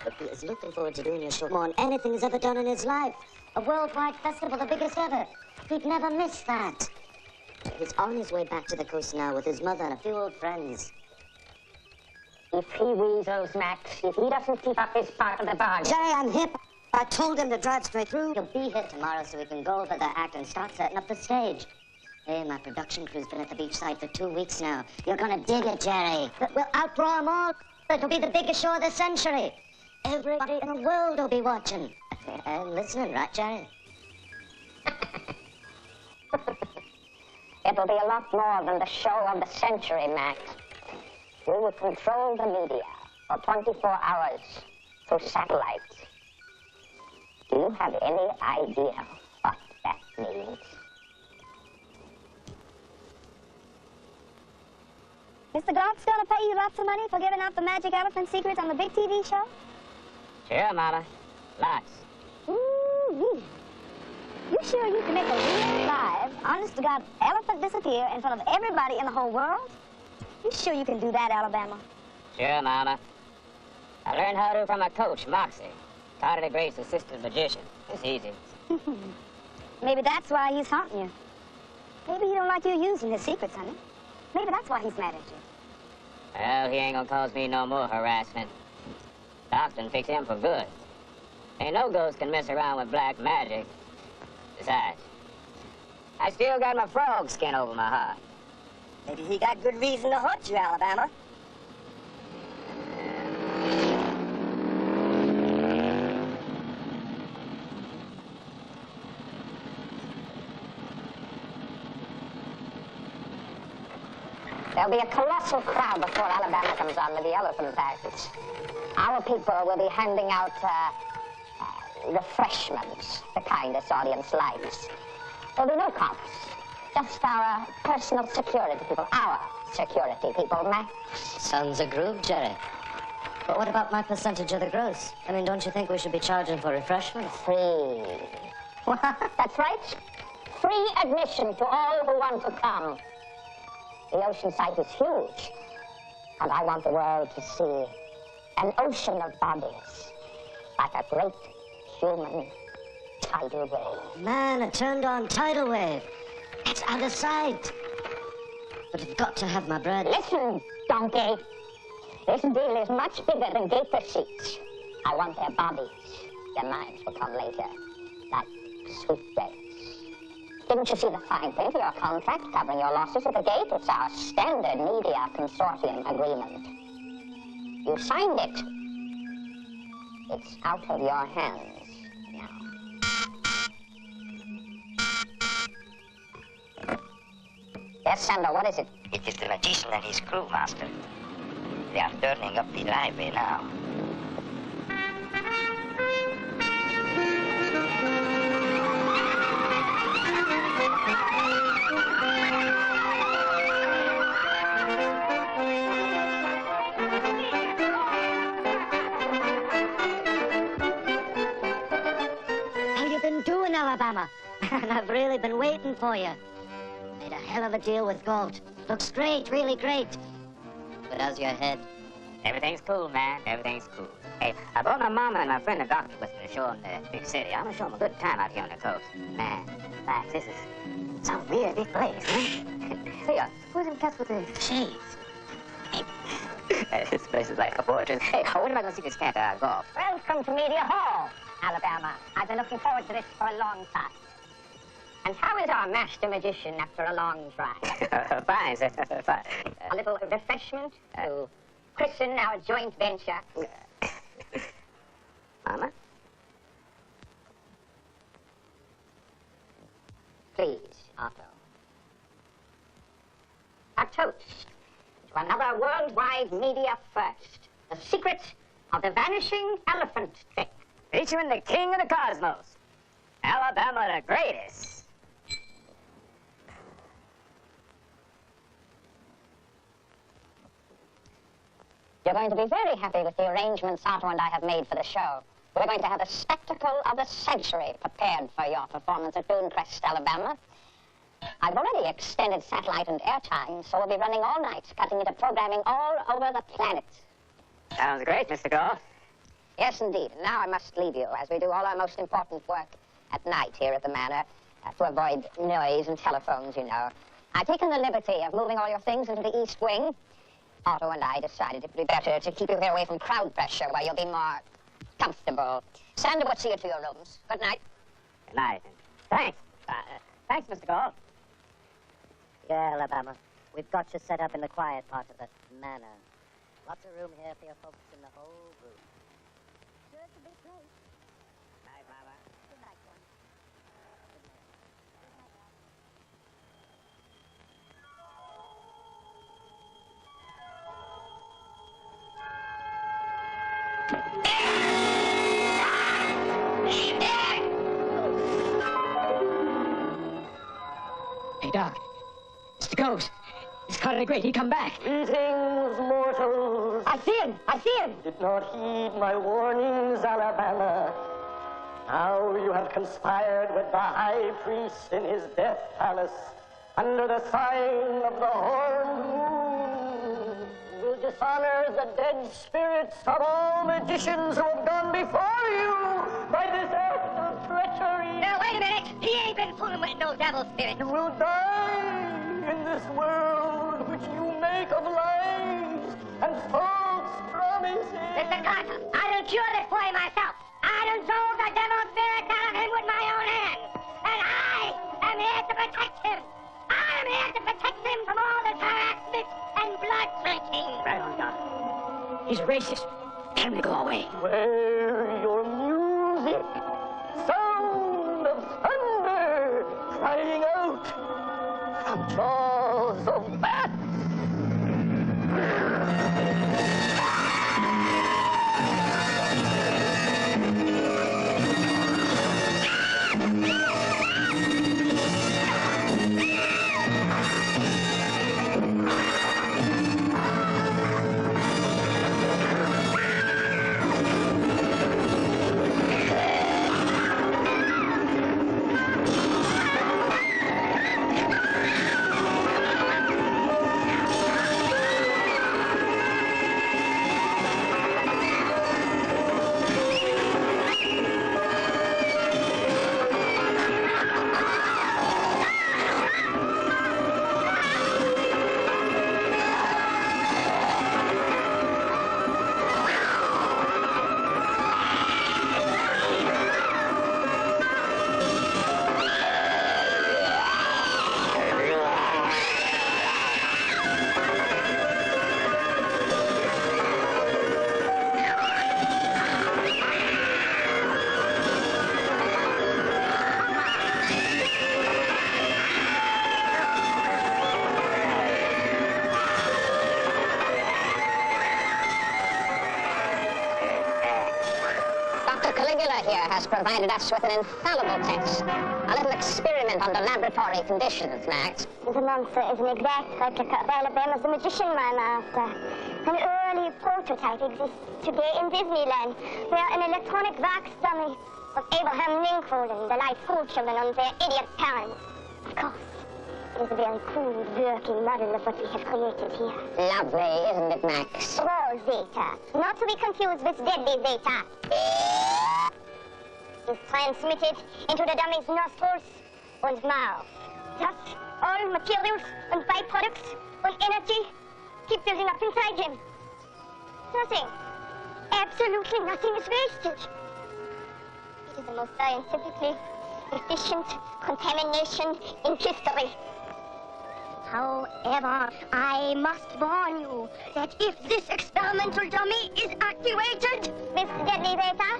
But he is looking forward to doing your show more than anything he's ever done in his life. A worldwide festival, the biggest ever. He'd never miss that. He's on his way back to the coast now with his mother and a few old friends. If he weasels, Max, if he doesn't keep up his part of the bargain. Jerry, I'm hip. I told him to drive straight through. He'll be here tomorrow so we can go over the act and start setting up the stage. Hey, my production crew's been at the beachside for 2 weeks now. You're gonna dig it, Jerry. We'll outdraw them all. It'll be the biggest show of the century. Everybody in the world will be watching. And listening, right, Jerry? It'll be a lot more than the show of the century, Max. You will control the media for 24 hours through satellites. Do you have any idea what that means? Mr. Garth's gonna pay you lots of money for giving out the magic elephant secrets on the big TV show? Sure, Mama. Lots. Ooh-wee. You sure you can make a real live, honest-to-God elephant disappear in front of everybody in the whole world? You sure you can do that, Alabama? Sure, Mama. I learned how to from my coach, Moxie. Carter the Great's assistant magician. It's easy. Maybe that's why he's haunting you. Maybe he don't like you using his secrets, honey. Maybe that's why he's mad at you. Well, he ain't gonna cause me no more harassment. Doc done fix him for good. Ain't no ghost can mess around with black magic. Besides, I still got my frog skin over my heart. Maybe he got good reason to haunt you, Alabama. There'll be a colossal crowd before Alabama comes on with the elephant act. Our people will be handing out refreshments, the kind this audience likes. There'll be no cops, just our personal security people, our security people, Max. Sounds a groove, Jerry. But what about my percentage of the gross? I mean, don't you think we should be charging for refreshments? Free. That's right. Free admission to all who want to come. The ocean site is huge, and I want the world to see an ocean of bodies, like a great human tidal wave. Man, a turned-on tidal wave. It's out of sight. But I've got to have my bread. Listen, donkey. This deal is much bigger than gate receipts. I want their bodies. Their minds will come later, like sweet dates. Didn't you see the fine print of your contract covering your losses at the gate? It's our standard media consortium agreement. You signed it. It's out of your hands now. Yes, Sambo, what is it? It is the magician and his crew, Master. They are turning up the library now. How you been doing, Alabama? And I've really been waiting for you. Made a hell of a deal with Galt. Looks great, really great. But how's your head? Everything's cool, man. Everything's cool. Hey, I brought my mama and my friend the doctor with me to show them the big city. I'm gonna show them a good time out here on the coast. Man, thanks. This is some real big place, huh? Hey, who's in touch with the shades? Hey, this place is like a fortress. Hey, when am I gonna see this cat golf? Welcome to Media Hall, Alabama. I've been looking forward to this for a long time. And how is our master magician after a long drive? Fine, sir. Fine. A little refreshment to christen our joint venture. Mama? Please, Otto. A toast to another worldwide media first. The secret of the vanishing elephant trick. Featuring the king of the cosmos. Alabama the greatest. You're going to be very happy with the arrangements Otto and I have made for the show. We're going to have a spectacle of the century prepared for your performance at Dooncrest, Alabama. I've already extended satellite and airtime, so we'll be running all night, cutting into programming all over the planet. Sounds great, Mr. Gold. Yes, indeed. And now I must leave you, as we do all our most important work at night here at the Manor, to avoid noise and telephones, you know. I've taken the liberty of moving all your things into the East Wing. Otto and I decided it would be better to keep you here away from crowd pressure, where you'll be more comfortable. Sander would see you to your rooms. Good night. Good night. Thanks. Thanks, Mr. Gold. Yeah, Alabama. We've got you set up in the quiet part of the manor. Lots of room here for your folks in the whole group. Sure, it's a big place. Night, Mama. Good night, son. Hey, Doc. It's the ghost. It's Carter the Great. He come back. Greetings, mortals. I see him! I see him! Did not heed my warnings, Alabama. Now you have conspired with the high priest in his death palace under the sign of the horned moon. You will dishonor the dead spirits of all magicians who have gone before you by this act of treachery. Now, wait a minute. He ain't been fooling with no devil spirit. You will die in this world which you make of lies and false promises. Mr. Carter, I done cured this boy myself. I done drove the devil spirits out of him with my own hands. And I am here to protect him. I am here to protect him from all this harassment and blood drinking. Right on, Doc. He's a racist. Tell him to go away. Where your music, sound of thunder, crying out from jaws of bats. here has provided us with an infallible test. A little experiment under laboratory conditions, Max. The monster is an exact replica of Alabama's The Magician, my master. An early prototype exists today in Disneyland, where an electronic wax dummy of Abraham Lincoln and the light schoolchildren on their idiot parents. Of course, it is a very crude, working model of what we have created here. Lovely, isn't it, Max? Raw Zeta, not to be confused with deadly Zeta, is transmitted into the dummy's nostrils and mouth. Thus, all materials and byproducts and energy keep building up inside him. Nothing, absolutely nothing is wasted. It is the most scientifically efficient contamination in history. However, I must warn you that if this experimental dummy is activated, Miss Deadly Zeta,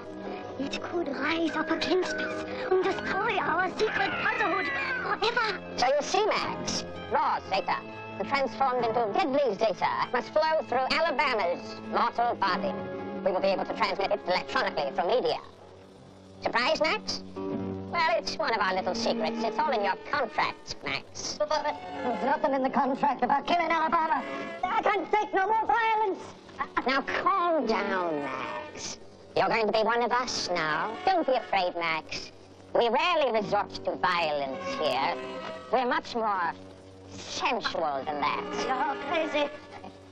it could rise up against us and destroy our secret brotherhood forever. So you see, Max, raw Zeta, transformed into deadly Zeta, must flow through Alabama's mortal body. We will be able to transmit it electronically through media. Surprised, Max? Well, it's one of our little secrets. It's all in your contracts, Max. There's nothing in the contract about killing Alabama. I can't take no more violence. Now, calm down, Max. You're going to be one of us now. Don't be afraid, Max. We rarely resort to violence here. We're much more sensual than that. You're crazy.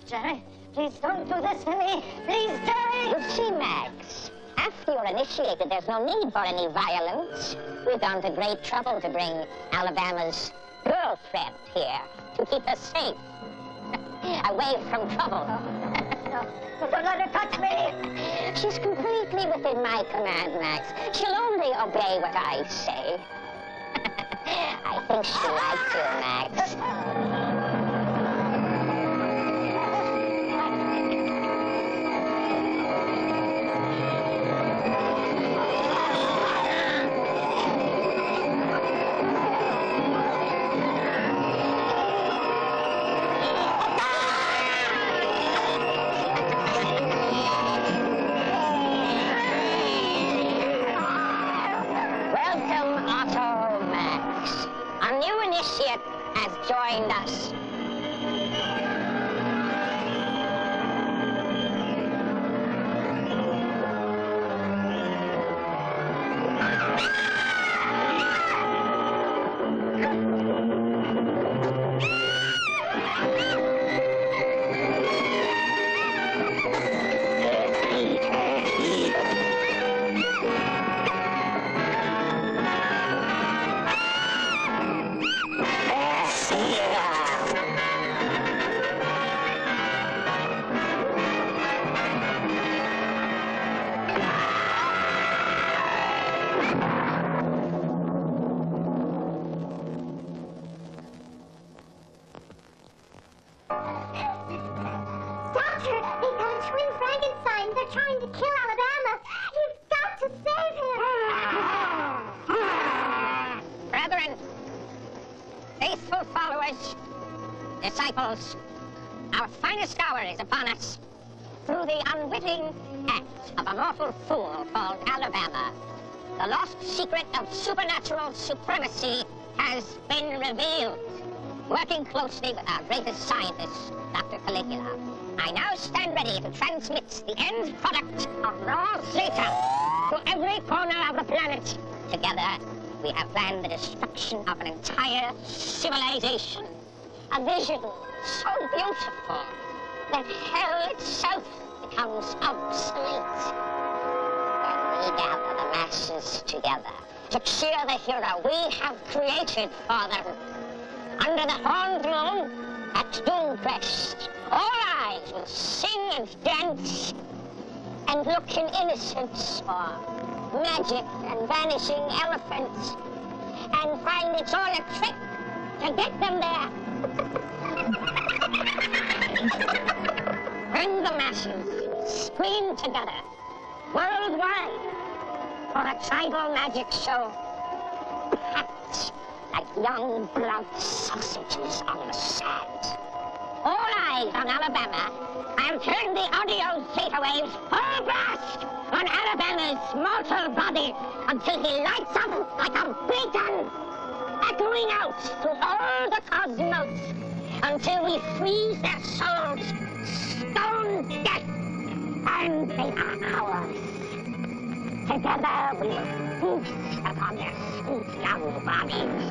Jerry, please don't do this to me. Please, Jerry. You see, Max, after you're initiated, there's no need for any violence. We've gone to great trouble to bring Alabama's girlfriend here to keep her safe, away from trouble. No, don't let her touch me. She's completely within my command, Max. She'll only obey what I say. I think she likes you, Max. Has joined us. Trying to kill Alabama. You've got to save him. Brethren, faithful followers, disciples, our finest hour is upon us. Through the unwitting act of a mortal fool called Alabama, the lost secret of supernatural supremacy has been revealed. Working closely with our greatest scientist, Dr. Caligula, I now stand ready to transmit the end product of raw Zeta to every corner of the planet. Together, we have planned the destruction of an entire civilization. A vision so beautiful that hell itself becomes obsolete. When we gather the masses together to cheer the hero we have created for them, under the horned moon at Doomcrest, all eyes will sing and dance and look in innocence for magic and vanishing elephants and find it's all a trick to get them there. Bring the masses, scream together, worldwide, for a tribal magic show. Packed like young blood sausages on the sand. All eyes on Alabama have turned the audio theta waves full blast on Alabama's mortal body until he lights up like a beacon, echoing out to all the cosmos until we freeze their souls, stone death, and they are ours. Together we will feast upon their sweet young bodies,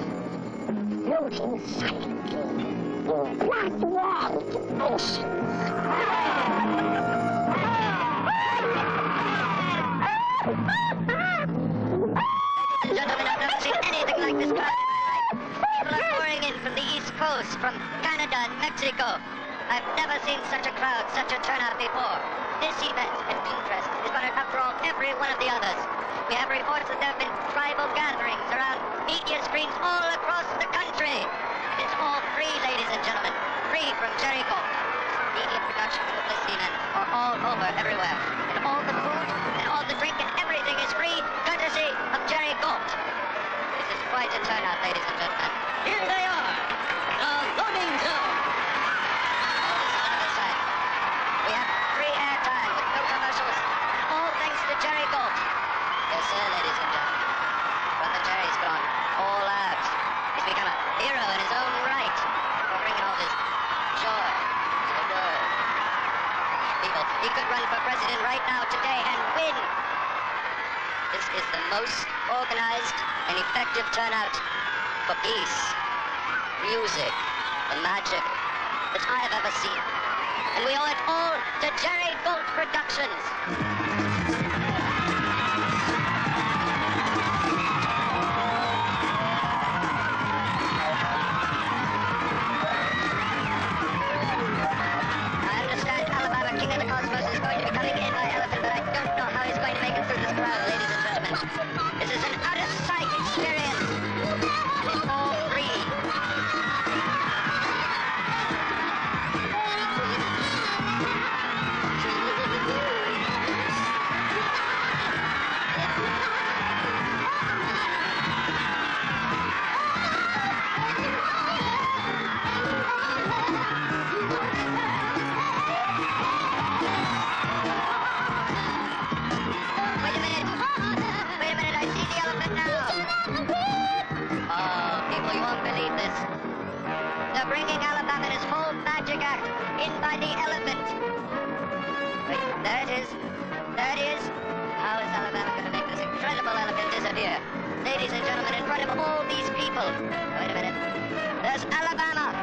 floating silently in glass-walled oceans. Gentlemen, I've never seen anything like this crowd. People are pouring in from the East Coast, from Canada and Mexico. I've never seen such a crowd, such a turnout before. This event at Doomfest is going to outdraw every one of the others. We have reports that there have been tribal gatherings around media screens all across the country. And it's all free, ladies and gentlemen. Free from Jericho. Media production, publicity men are all over everywhere. And all the food and all the drink and everything is free, courtesy of Jerry Gold. This is quite a turnout, ladies and gentlemen. Here they are, the loading zone. Oh, this is another side. We have free airtime with no commercials, all thanks to Jerry Gold. Yes, sir, ladies and gentlemen. Brother Jerry's gone all out. He's become a hero in his own right for bringing all this joy to the world. People, he could run for president right now, today, and win. This is the most organized and effective turnout for peace, music, and magic that I have ever seen. And we owe it all to Jerry Gold Productions. I understand Alabama, King of the Cosmos, is going to be coming in by elephant, but I don't know how he's going to make it through this crowd, ladies and gentlemen. This is an out-of-sight experience, and it's all free. Wait a minute, I see the elephant now. Oh, people, you won't believe this. They're bringing Alabama in his whole magic act in by the elephant. Wait, there it is. There it is. How is Alabama going to make this incredible elephant disappear? Ladies and gentlemen, in front of all these people. Wait a minute. There's Alabama.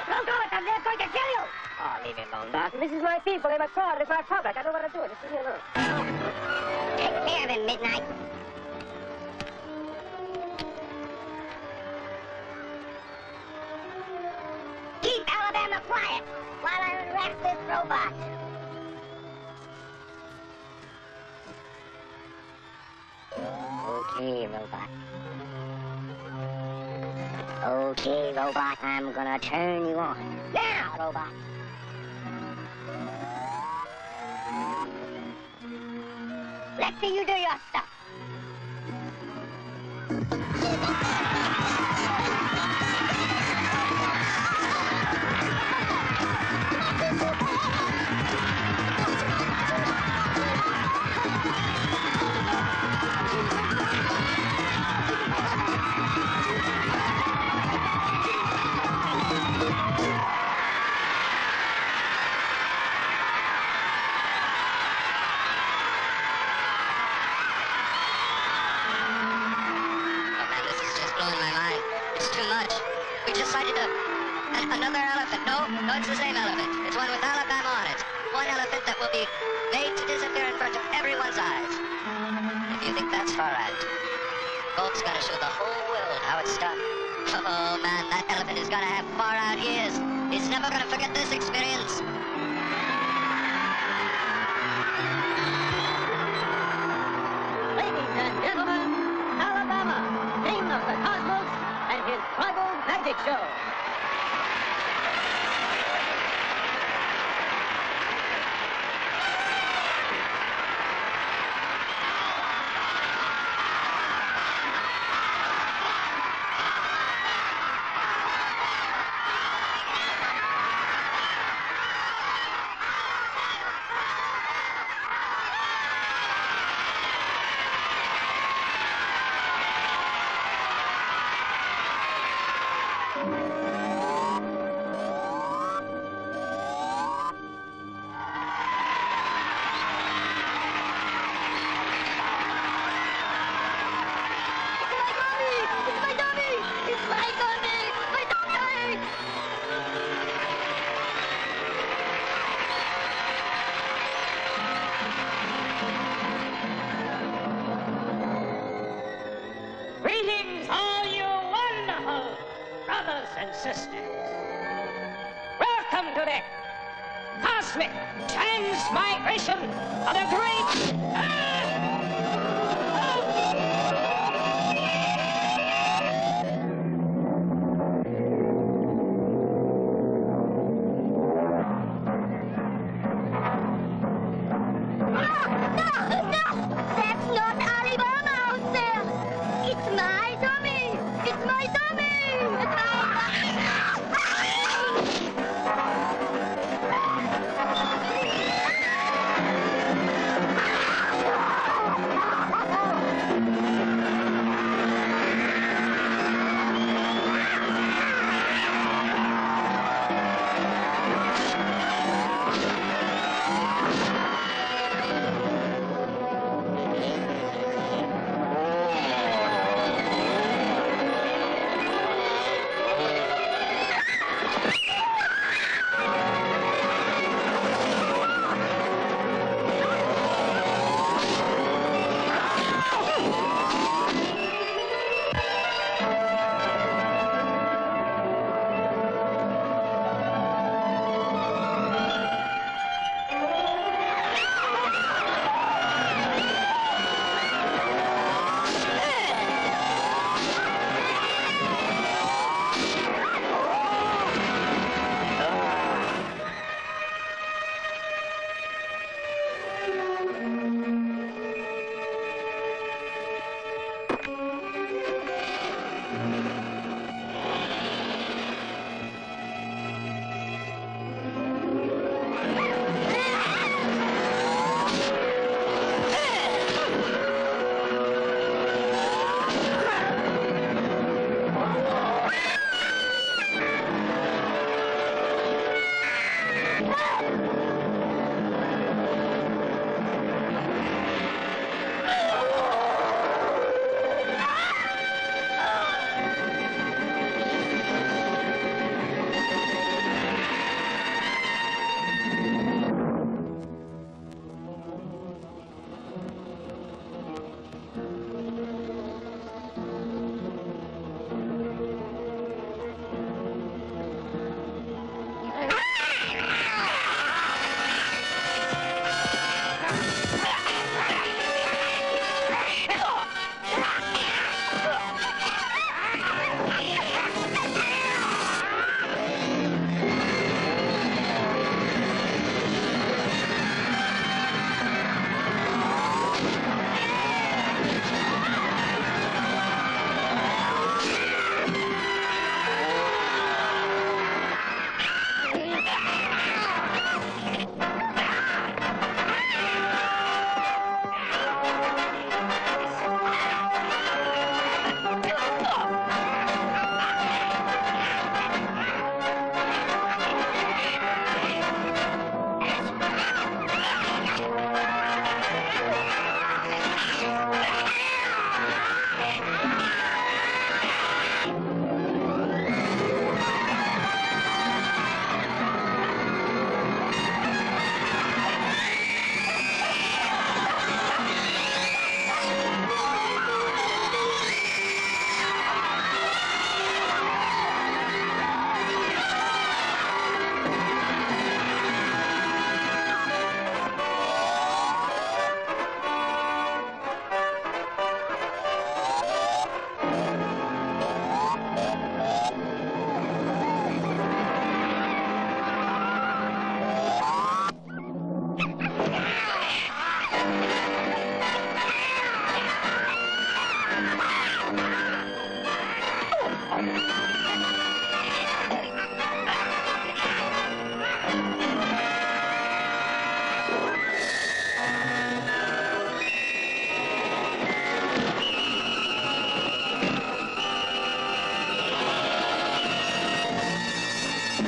Don't do it, they're going to kill you. Oh, leave me alone, Doc. This is my people. They're my crowd. It's my public. I know what to do. Just leave me alone. Take care of him, Midnight. Keep Alabama quiet while I unwrap this robot. Okay, robot. Okay, robot. I'm gonna turn you on. Now, Robot. let's see you do your stuff. Oh man, this is just blowing my mind. It's too much. We just sighted another elephant. No, it's the same elephant. It's one with Alabama on it. One elephant that will be made to disappear in front of everyone's eyes. If you think that's far out, Gold's gonna show the whole world how it's done. Oh man, that elephant is gonna have far out years. He's never gonna forget this experience. consciousness. Welcome to the cosmic transmigration of the great...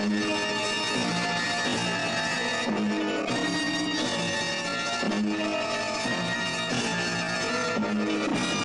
Thank you.